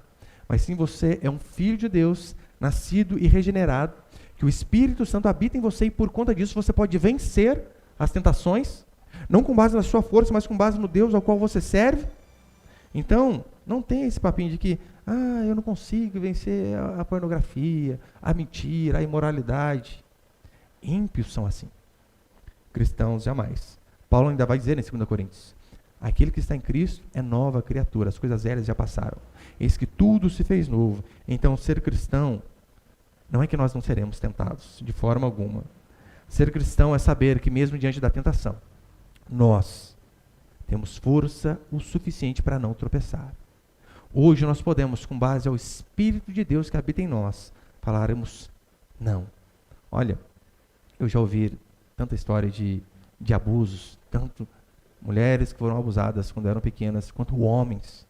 mas sim você é um filho de Deus, nascido e regenerado, que o Espírito Santo habita em você e por conta disso você pode vencer as tentações, não com base na sua força, mas com base no Deus ao qual você serve. Então, não tem esse papinho de que, eu não consigo vencer a pornografia, a mentira, a imoralidade. Ímpios são assim. Cristãos jamais. Paulo ainda vai dizer em 2 Coríntios, aquele que está em Cristo é nova criatura, as coisas velhas já passaram. Eis que tudo se fez novo. Então, ser cristão não é que nós não seremos tentados, de forma alguma. Ser cristão é saber que mesmo diante da tentação, nós temos força o suficiente para não tropeçar. Hoje nós podemos, com base ao Espírito de Deus que habita em nós, falarmos não. Olha, eu já ouvi tanta história de abusos, tanto mulheres que foram abusadas quando eram pequenas, quanto homens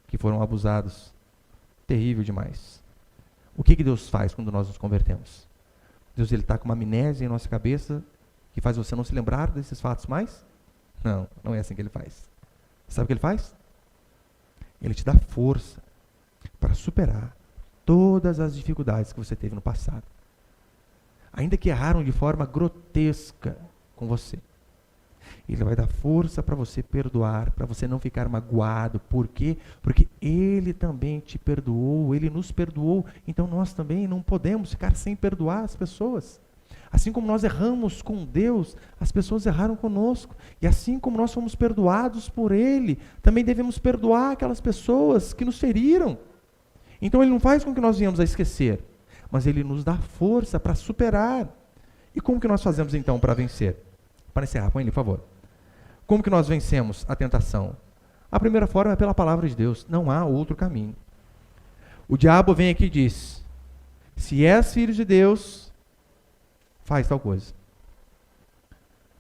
que foram abusados. Terrível demais. O que Deus faz quando nós nos convertemos? Deus está com uma amnésia em nossa cabeça que faz você não se lembrar desses fatos mais? Não, não é assim que Ele faz. Sabe o que Ele faz? Ele te dá força para superar todas as dificuldades que você teve no passado. Ainda que erraram de forma grotesca com você. Ele vai dar força para você perdoar, para você não ficar magoado. Por quê? Porque Ele também te perdoou, Ele nos perdoou. Então nós também não podemos ficar sem perdoar as pessoas. Assim como nós erramos com Deus, as pessoas erraram conosco. E assim como nós fomos perdoados por Ele, também devemos perdoar aquelas pessoas que nos feriram. Então Ele não faz com que nós venhamos a esquecer, mas Ele nos dá força para superar. E como que nós fazemos então para vencer? Para encerrar, põe ele, por favor. Como que nós vencemos a tentação? A primeira forma é pela palavra de Deus. Não há outro caminho. O diabo vem aqui e diz: se és filho de Deus, faz tal coisa.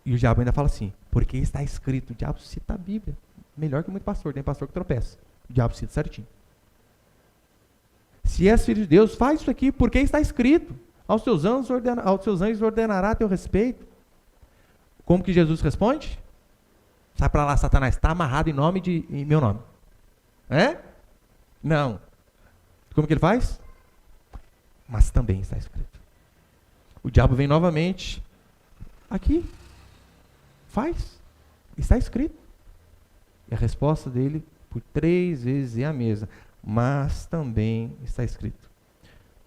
E o diabo ainda fala assim: porque está escrito. O diabo cita a Bíblia. Melhor que muito pastor. Tem pastor que tropeça. O diabo cita certinho. Se és filho de Deus, faz isso aqui, porque está escrito. Aos teus anjos ordenará a teu respeito. Como que Jesus responde? Sai para lá, Satanás, está amarrado em meu nome. É? Não. Como que ele faz? Mas também está escrito. O diabo vem novamente. Aqui. Faz. Está escrito. E a resposta dele, por 3 vezes é a mesma. Mas também está escrito.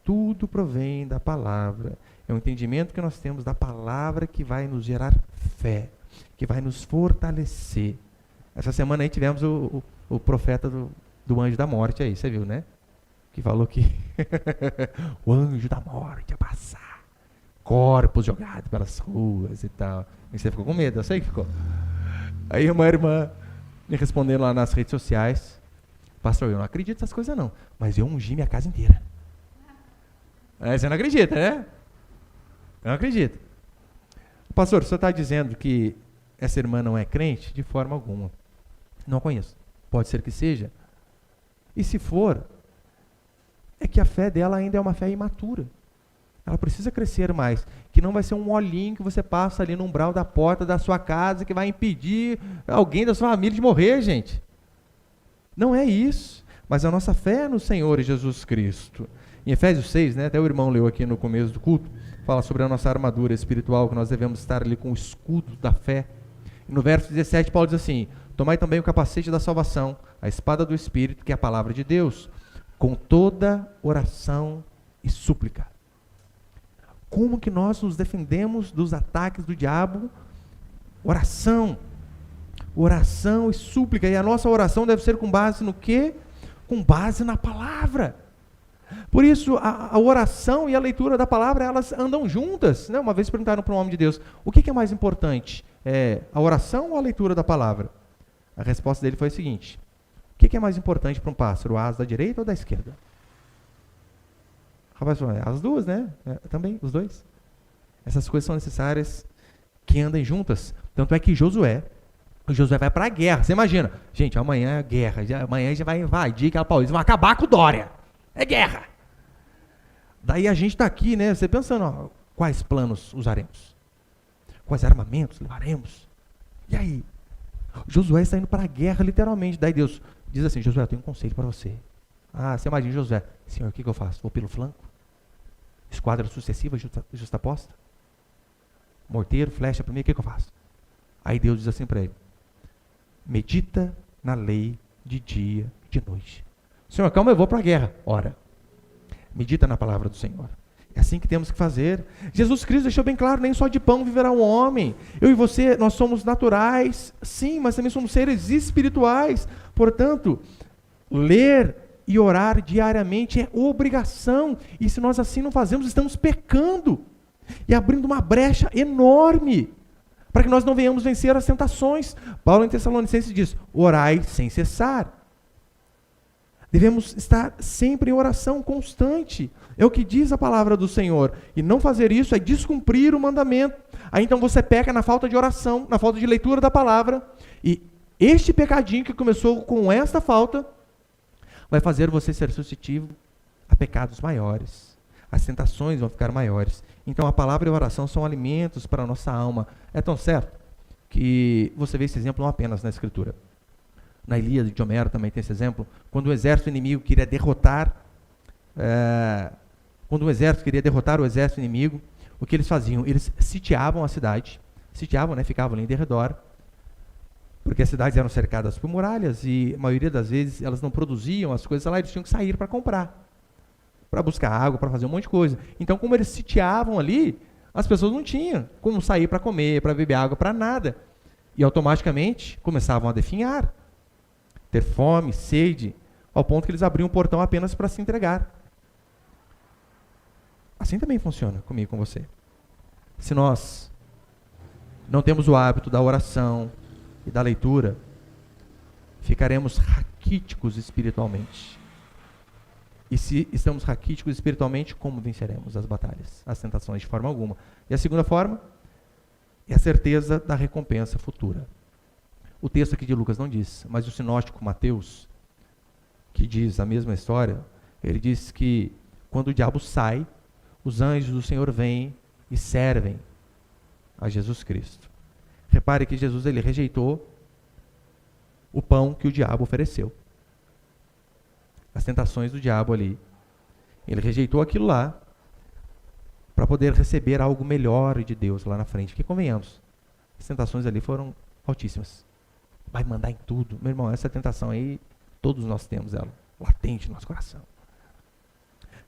Tudo provém da palavra. É um entendimento que nós temos da palavra que vai nos gerar fé, que vai nos fortalecer. Essa semana aí tivemos o profeta do anjo da morte aí, você viu, né? Que falou que o anjo da morte ia passar, corpos jogados pelas ruas e tal. E você ficou com medo, eu sei que ficou. Aí uma irmã me respondendo lá nas redes sociais: pastor, eu não acredito nessas coisas não, mas eu ungi minha casa inteira. Você não acredita, né? Eu não acredito. Pastor, o senhor está dizendo que essa irmã não é crente? De forma alguma. Não a conheço. Pode ser que seja. E se for, é que a fé dela ainda é uma fé imatura. Ela precisa crescer mais. Que não vai ser um olhinho que você passa ali no umbral da porta da sua casa que vai impedir alguém da sua família de morrer, gente. Não é isso. Mas a nossa fé é no Senhor Jesus Cristo. Em Efésios 6, né, até o irmão leu aqui no começo do culto, fala sobre a nossa armadura espiritual, que nós devemos estar ali com o escudo da fé. E no verso 17, Paulo diz assim: tomai também o capacete da salvação, a espada do Espírito, que é a palavra de Deus, com toda oração e súplica. Como que nós nos defendemos dos ataques do diabo? Oração e súplica. E a nossa oração deve ser com base no quê? Com base na palavra. Por isso, a oração e a leitura da palavra, elas andam juntas, né? Uma vez perguntaram para um homem de Deus: o que é mais importante? A oração ou a leitura da palavra? A resposta dele foi a seguinte: o que é mais importante para um pássaro? O asa da direita ou da esquerda? Rapaz, as duas, né? Também, os dois. Essas coisas são necessárias que andem juntas. Tanto é que Josué vai para a guerra. Você imagina, gente, amanhã é guerra, amanhã já vai invadir aquela Paulista, vai acabar com o Dória. É guerra. Daí a gente está aqui, né? Você pensando, quais planos usaremos? Quais armamentos levaremos? E aí? Josué está indo para a guerra, literalmente. Daí Deus diz assim: Josué, eu tenho um conselho para você. Você imagina Josué: Senhor, o que eu faço? Vou pelo flanco? Esquadra sucessiva, justaposta? Morteiro, flecha para mim, o que eu faço? Aí Deus diz assim para ele: medita na lei de dia e de noite. Senhor, calma, eu vou para a guerra. Ora, medita na palavra do Senhor. É assim que temos que fazer. Jesus Cristo deixou bem claro: nem só de pão viverá o homem. Eu e você, nós somos naturais, sim, mas também somos seres espirituais. Portanto, ler e orar diariamente é obrigação. E se nós assim não fazemos, estamos pecando e abrindo uma brecha enorme para que nós não venhamos vencer as tentações. Paulo em Tessalonicenses diz: orai sem cessar. Devemos estar sempre em oração constante. É o que diz a palavra do Senhor. E não fazer isso é descumprir o mandamento. Aí então você peca na falta de oração, na falta de leitura da palavra. E este pecadinho que começou com esta falta vai fazer você ser suscetível a pecados maiores. As tentações vão ficar maiores. Então a palavra e a oração são alimentos para a nossa alma. É tão certo que você vê esse exemplo não apenas na Escritura. Na Ilíada de Homero também tem esse exemplo. Quando o exército inimigo queria derrotar o exército inimigo, o que eles faziam? Eles sitiavam a cidade, ficavam ali em derredor, Porque as cidades eram cercadas por muralhas e a maioria das vezes elas não produziam as coisas lá, eles tinham que sair para comprar, para buscar água, para fazer um monte de coisa. Então, como eles sitiavam ali, as pessoas não tinham como sair para comer, para beber água, para nada. E automaticamente começavam a definhar, ter fome, sede, ao ponto que eles abriam o portão apenas para se entregar. Assim também funciona comigo e com você. Se nós não temos o hábito da oração e da leitura, ficaremos raquíticos espiritualmente. E se estamos raquíticos espiritualmente, como venceremos as batalhas, as tentações? De forma alguma. E a segunda forma é a certeza da recompensa futura. O texto aqui de Lucas não diz, mas o sinótico Mateus, que diz a mesma história, ele diz que quando o diabo sai, os anjos do Senhor vêm e servem a Jesus Cristo. Repare que Jesus ele rejeitou o pão que o diabo ofereceu. As tentações do diabo ali. Ele rejeitou aquilo lá para poder receber algo melhor de Deus lá na frente. Porque convenhamos, as tentações ali foram altíssimas. Vai mandar em tudo. Meu irmão, essa tentação aí, todos nós temos ela, latente no nosso coração.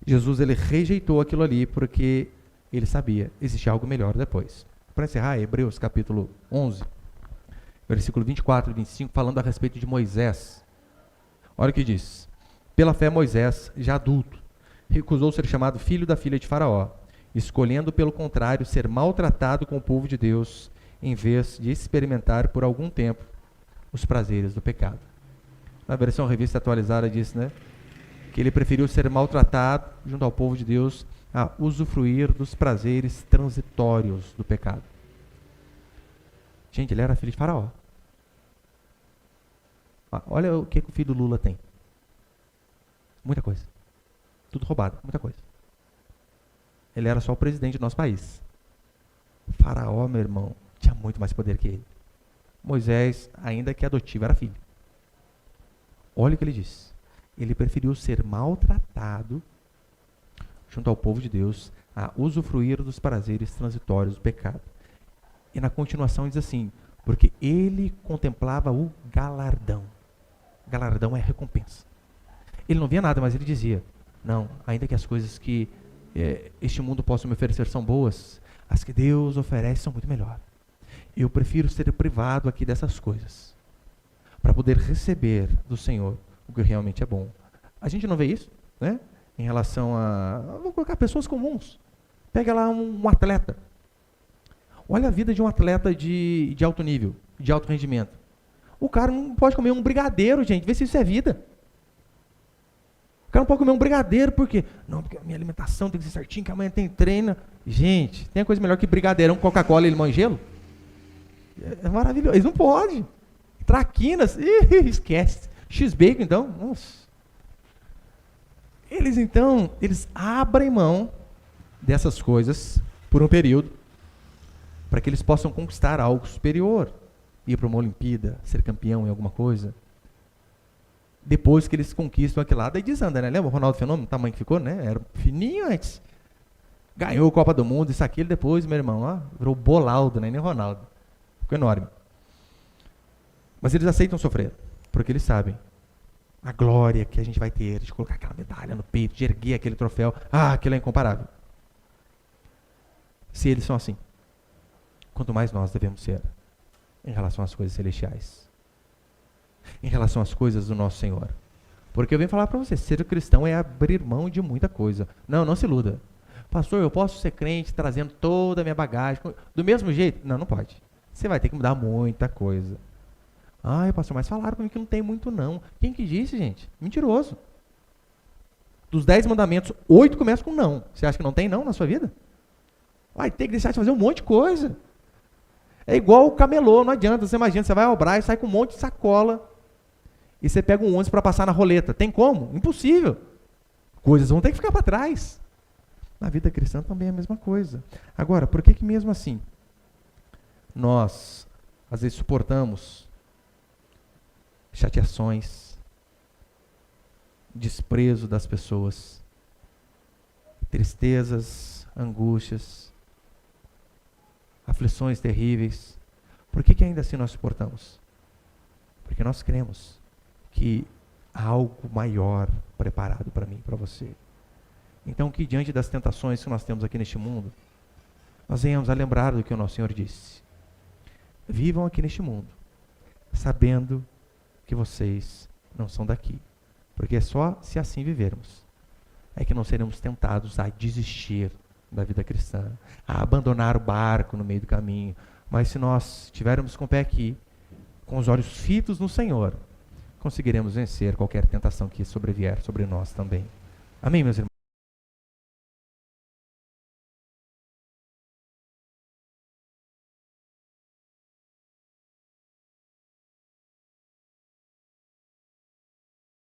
Jesus ele rejeitou aquilo ali porque ele sabia, existia algo melhor depois. Para encerrar, Hebreus capítulo 11, versículo 24 e 25, falando a respeito de Moisés. Olha o que diz. Pela fé Moisés, já adulto, recusou ser chamado filho da filha de Faraó, escolhendo pelo contrário ser maltratado com o povo de Deus, em vez de experimentar por algum tempo os prazeres do pecado. Na versão revista atualizada diz, né, que ele preferiu ser maltratado junto ao povo de Deus a usufruir dos prazeres transitórios do pecado. Gente, ele era filho de Faraó. Olha o que o filho do Lula tem. Muita coisa. Tudo roubado, muita coisa. Ele era só o presidente do nosso país. Faraó, meu irmão, tinha muito mais poder que ele. Moisés, ainda que adotivo, era filho. Olha o que ele diz. Ele preferiu ser maltratado junto ao povo de Deus a usufruir dos prazeres transitórios do pecado. E na continuação diz assim, porque ele contemplava o galardão. Galardão é recompensa. Ele não via nada, mas ele dizia, não, ainda que as coisas que este mundo possa me oferecer são boas, as que Deus oferece são muito melhor. Eu prefiro ser privado aqui dessas coisas, para poder receber do Senhor o que realmente é bom. A gente não vê isso, né? Em relação a... Vou colocar pessoas comuns. Pega lá um atleta. Olha a vida de um atleta de alto nível, de alto rendimento. O cara não pode comer um brigadeiro, gente. Vê se isso é vida. O cara não pode comer um brigadeiro, por quê? Não, porque a minha alimentação tem que ser certinha, que amanhã tem treino. Gente, tem coisa melhor que brigadeirão, Coca-Cola e limão e gelo? É maravilhoso. Eles não podem. Traquinas, esquece. X-Bacon, então, nossa. Eles abrem mão dessas coisas por um período, para que eles possam conquistar algo superior. Ir para uma Olimpíada, ser campeão em alguma coisa. Depois que eles conquistam aquele lado, aí desanda, né? Lembra o Ronaldo Fenômeno, o tamanho que ficou, né? Era fininho antes. Ganhou a Copa do Mundo, isso aqui, depois, meu irmão, ó, virou Bolaldo, né? Nem Ronaldo. Ficou enorme. Mas eles aceitam sofrer, porque eles sabem a glória que a gente vai ter de colocar aquela medalha no peito, de erguer aquele troféu. Ah, aquilo é incomparável. Se eles são assim, quanto mais nós devemos ser em relação às coisas celestiais, em relação às coisas do nosso Senhor. Porque eu venho falar para você, ser cristão é abrir mão de muita coisa. Não, não se iluda. Pastor, eu posso ser crente trazendo toda a minha bagagem do mesmo jeito? Não, não pode. Você vai ter que mudar muita coisa. Ai, pastor, mas falaram comigo que não tem muito não. Quem que disse, gente? Mentiroso. Dos 10 mandamentos, 8 começam com não. Você acha que não tem não na sua vida? Vai ter que deixar de fazer um monte de coisa. É igual o camelô, não adianta. Você imagina, você vai ao Brás, sai com um monte de sacola e você pega um ônibus para passar na roleta. Tem como? Impossível. Coisas vão ter que ficar para trás. Na vida cristã também é a mesma coisa. Agora, por que mesmo assim nós, às vezes, suportamos chateações, desprezo das pessoas, tristezas, angústias, aflições terríveis? Por que ainda assim nós suportamos? Porque nós cremos que há algo maior preparado para mim, para você. Então, que diante das tentações que nós temos aqui neste mundo, nós venhamos a lembrar do que o nosso Senhor disse. Vivam aqui neste mundo, sabendo que vocês não são daqui. Porque é só se assim vivermos, é que não seremos tentados a desistir da vida cristã, a abandonar o barco no meio do caminho. Mas se nós estivermos com o pé aqui, com os olhos fitos no Senhor, conseguiremos vencer qualquer tentação que sobrevier sobre nós também. Amém, meus irmãos?